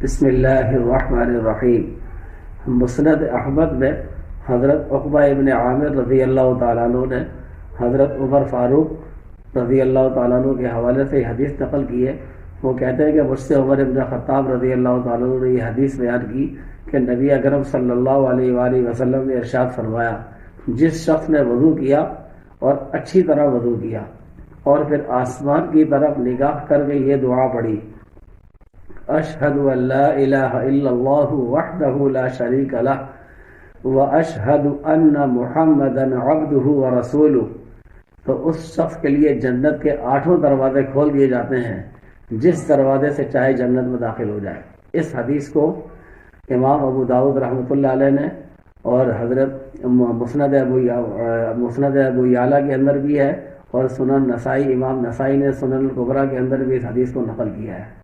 बिस्मिल्लाहिर्रहमानिर्रहीम। मुस्नद अहमद में हज़रत उक़बा इब्न आमिर रज़ी अल्लाह तआला अन्हु ने हज़रत उमर फ़ारूक रज़ी अल्लाह तआला अन्हु के हवाले से हदीस नकल की है। वो कहते हैं कि मुझसे उमर इब्न ख़त्ताब रज़ी अल्लाह तआला अन्हु ने ये हदीस बयान की कि नबी अकरम सल्लल्लाहु अलैहि वसल्लम ने इरशाद फरमाया, जिस शख्स ने वज़ू किया और अच्छी तरह वज़ू किया और फिर आसमान की तरफ निगाह करके ये दुआ पढ़ी, अशहदु अल्ला इलाहा इल्लल्लाहु वहदहु ला शरीका लह व अशहदु अन्ना मुहम्मदन अब्दुहु व रसूलुहु, तो उस शख्स के लिए जन्नत के 8 दरवाजे खोल दिए जाते हैं, जिस दरवाजे से चाहे जन्नत में दाखिल हो जाए। इस हदीस को इमाम अबू दाऊद रहमतुल्लाह अलैह ने और हज़रत मुस्नद अबू याला के अंदर भी है और सुनन नसाई, इमाम नसाई ने सुनन कुबरा के अंदर भी इस हदीस को नकल किया है।